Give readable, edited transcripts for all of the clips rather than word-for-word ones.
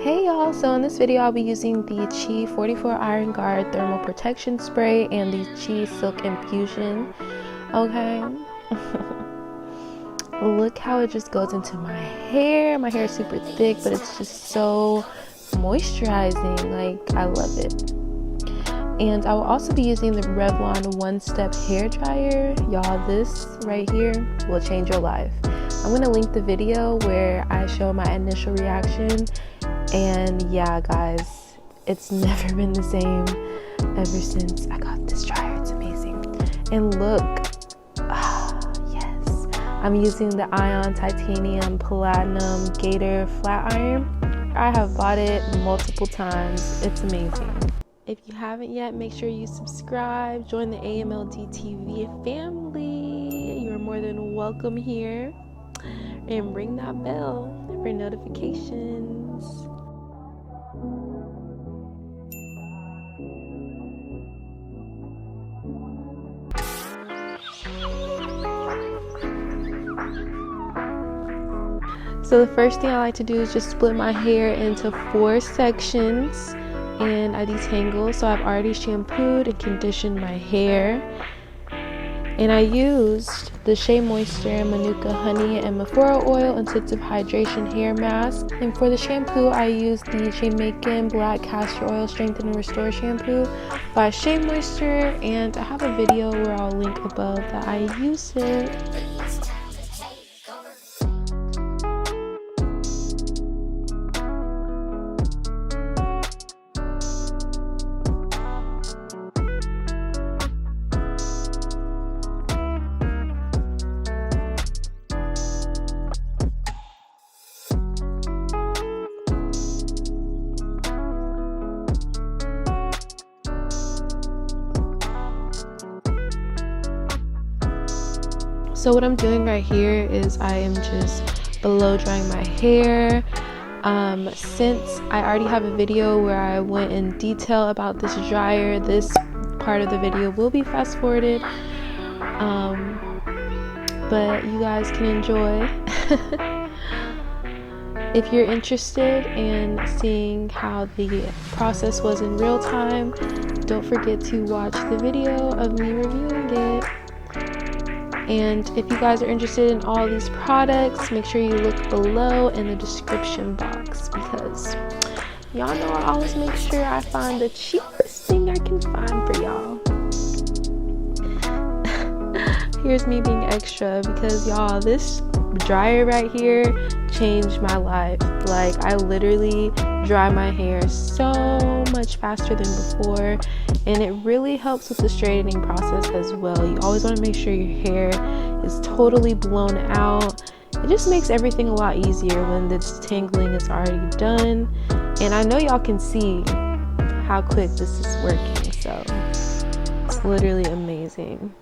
Hey y'all, so in this video I'll be using the Shea 44 Iron Guard Thermal Protection Spray and the Shea Silk Infusion. Okay. Look how it just goes into my hair. My hair is super thick, but it's just so moisturizing. Like, I love it. And I will also be using the Revlon one-step hair dryer. Y'all, this right here will change your life. I'm going to link the video where I show my initial reaction. And yeah, guys, it's never been the same ever since I got this dryer. It's amazing. And look, yes, I'm using the Ion Titanium Platinum Gator Flat Iron. I have bought it multiple times. It's amazing. If you haven't yet, make sure you subscribe, join the AMLD TV family. You're more than welcome here. And ring that bell for notifications. So the first thing I like to do is just split my hair into 4 sections and I detangle. So I've already shampooed and conditioned my hair. And I used the Shea Moisture, Manuka Honey, and Mafura Oil Intensive Hydration Hair Mask. And for the shampoo, I used the Jamaican Black Castor Oil Strengthen and Restore Shampoo by Shea Moisture. And I have a video where I'll link above that I use it. So what I'm doing right here is I am just blow drying my hair. Since I already have a video where I went in detail about this dryer, this part of the video will be fast forwarded. But you guys can enjoy. If you're interested in seeing how the process was in real time, don't forget to watch the video of me reviewing it. And if you guys are interested in all these products, make sure you look below in the description box because y'all know I always make sure I find the cheapest thing I can find for y'all. Here's me being extra because y'all, this dryer right here changed my life. Like, I literally dry my hair so much faster than before, and it really helps with the straightening process as well. You always want to make sure your hair is totally blown out. It just makes everything a lot easier when the detangling is already done. And I know y'all can see how quick this is working, so it's literally amazing.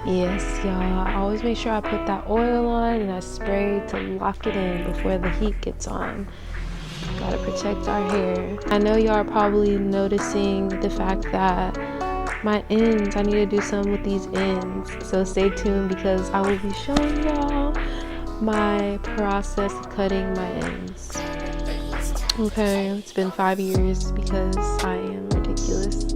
Yes, y'all, I always make sure I put that oil on and I spray to lock it in before the heat gets on. Gotta protect our hair. I know y'all are probably noticing the fact that my ends, I need to do something with these ends. So stay tuned because I will be showing y'all my process of cutting my ends. Okay, it's been 5 years because I am ridiculous.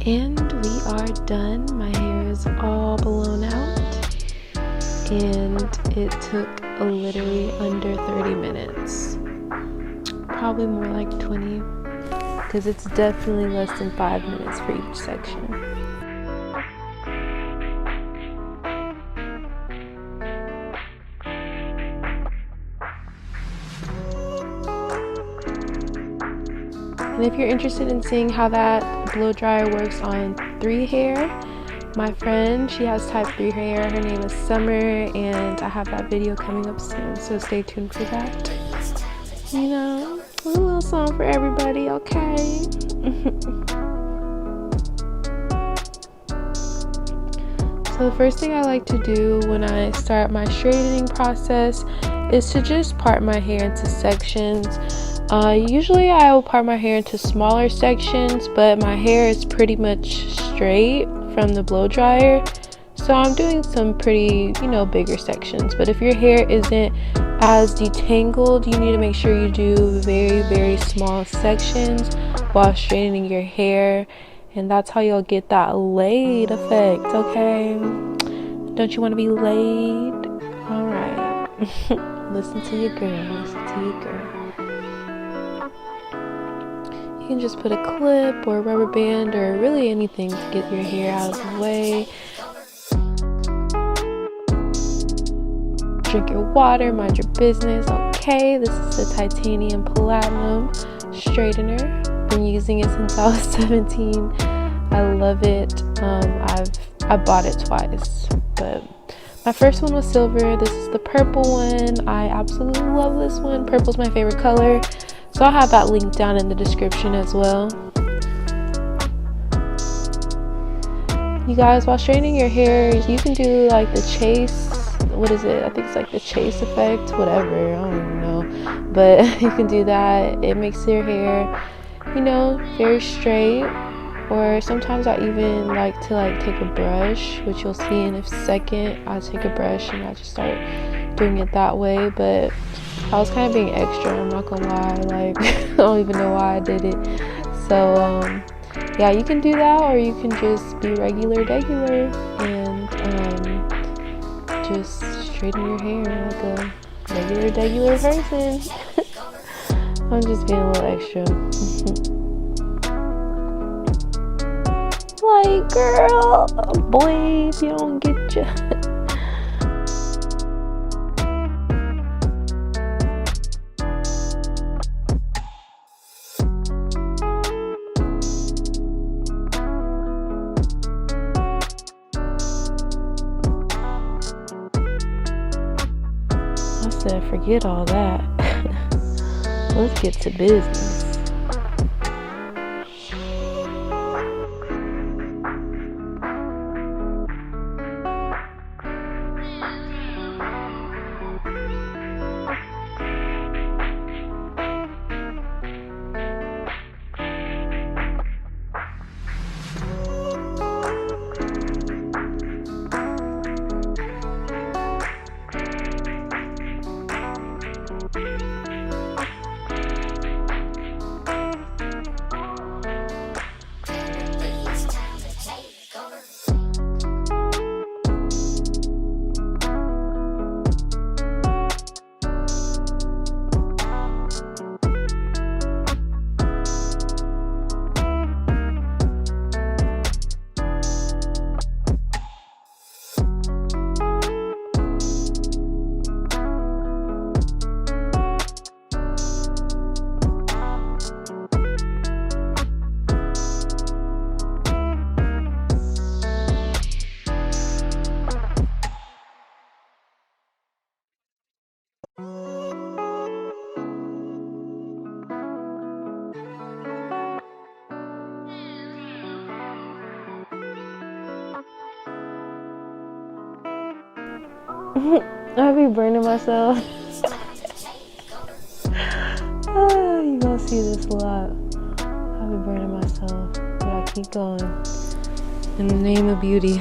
And we are done. My hair is all blown out, and it took literally under 30 minutes, probably more like 20, because it's definitely less than 5 minutes for each section. And if you're interested in seeing how that blow dryer works on 3 hair, my friend, she has type 3 hair, her name is Summer, and I have that video coming up soon, so stay tuned for that. You know, a little song for everybody, okay? So the first thing I like to do when I start my straightening process is to just part my hair into sections. Usually I will part my hair into smaller sections, but my hair is pretty much straight from the blow dryer, so I'm doing some pretty, bigger sections. But if your hair isn't as detangled, you need to make sure you do very, very small sections while straightening your hair, and that's how you'll get that laid effect, okay? Don't you want to be laid? All right. Listen to your girl. You can just put a clip or a rubber band or really anything to get your hair out of the way. Drink your water, mind your business. Okay, this is the titanium platinum straightener. Been using it since I was 17. I love it. I bought it twice, but my first one was silver. This is the purple one. I absolutely love this one. Purple's my favorite color. So I'll have that link down in the description as well. You guys, while straightening your hair, you can do like the chase. What is it? I think it's like the chase effect, whatever. I don't even know. But you can do that. It makes your hair, very straight. Or sometimes I even like to take a brush, which you'll see in a second. I take a brush and I just start doing it that way. But I was kind of being extra, I'm not gonna lie, I don't even know why I did it. So yeah, you can do that, or you can just be regular and just straighten your hair like a regular person. I'm just being a little extra. Like, girl, boy, if you don't get you. Forget all that. Let's get to business. I be burning myself. You gonna see this a lot. I be burning myself, but I keep going in the name of beauty.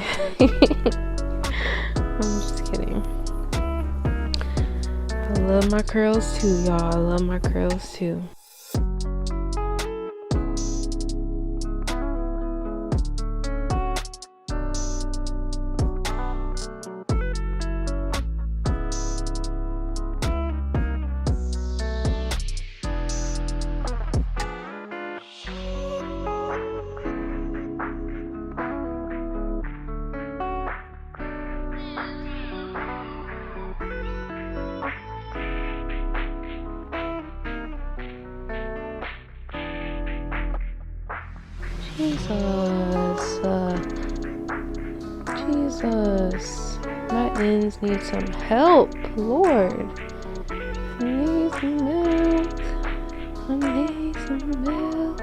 I'm just kidding. I love my curls too, y'all. I love my curls too. Jesus. My ends need some help, Lord. I need some milk. I need some milk.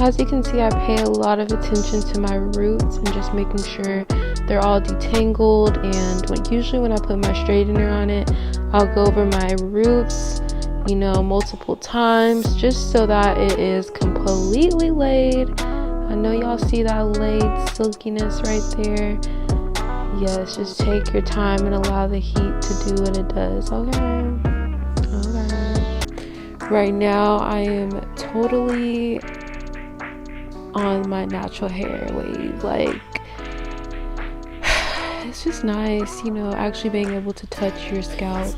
As you can see, I pay a lot of attention to my roots and just making sure they're all detangled. And usually when I put my straightener on it, I'll go over my roots, multiple times, just so that it is completely laid. I know y'all see that laid silkiness right there. Yes, just take your time and allow the heat to do what it does. Okay. Right now, I am totally on my natural hair wave. Like, it's just nice, actually being able to touch your scalp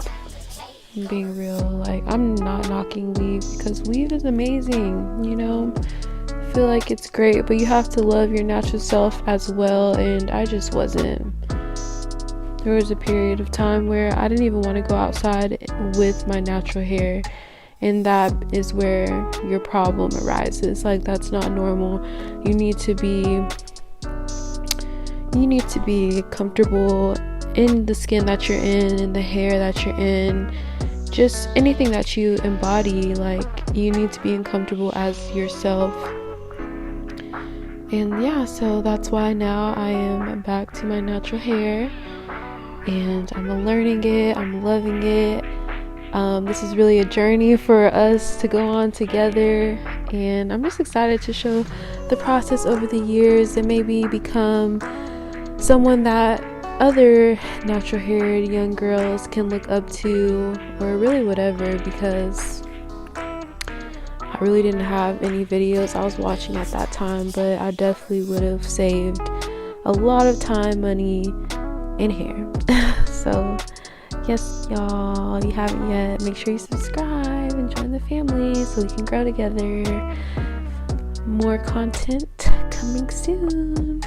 and being real. Like, I'm not knocking weave because weave is amazing, I feel like it's great, but you have to love your natural self as well, and I just wasn't. There was a period of time where I didn't even want to go outside with my natural hair. And that is where your problem arises. Like, that's not normal. You need to be comfortable in the skin that you're in the hair that you're in, just anything that you embody. Like, you need to be comfortable as yourself. And yeah, so that's why now I am back to my natural hair, and I'm learning it. I'm loving it. This is really a journey for us to go on together, and I'm just excited to show the process over the years and maybe become someone that other natural haired young girls can look up to, or really whatever, because I really didn't have any videos I was watching at that time, but I definitely would have saved a lot of time, money, and hair. So yes, y'all, if you haven't yet, make sure you subscribe and join the family so we can grow together. More content coming soon.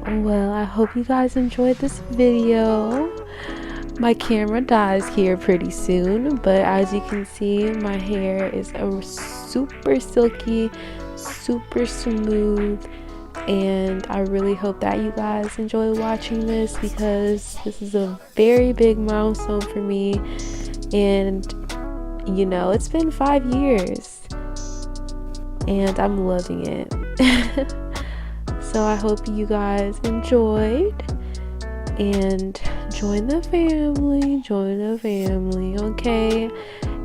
Well, I hope you guys enjoyed this video. My camera dies here pretty soon, but as you can see, my hair is super silky, super smooth, and I really hope that you guys enjoy watching this, because this is a very big milestone for me. And you know, it's been 5 years and I'm loving it. So I hope you guys enjoyed, and join the family, okay?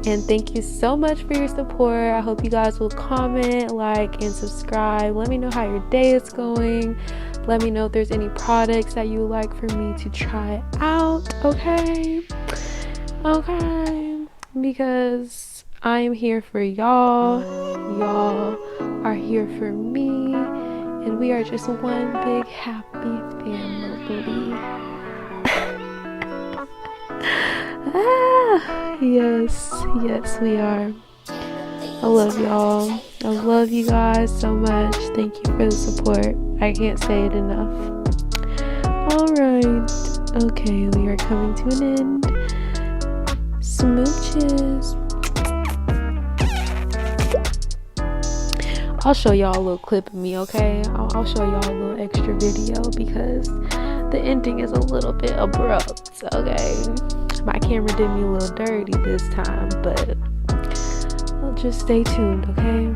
And thank you so much for your support. I hope you guys will comment, like, and subscribe. Let me know how your day is going. Let me know if there's any products that you would like for me to try out, okay? Because I am here for y'all. Y'all are here for me, and we are just one big happy family. Yes, we are. I love y'all. I love you guys so much. Thank you for the support. I can't say it enough. Alright. Okay, we are coming to an end. Smooches. I'll show y'all a little clip of me, okay? I'll show y'all a little extra video, because the ending is a little bit abrupt, okay? My camera did me a little dirty this time, but just stay tuned, okay?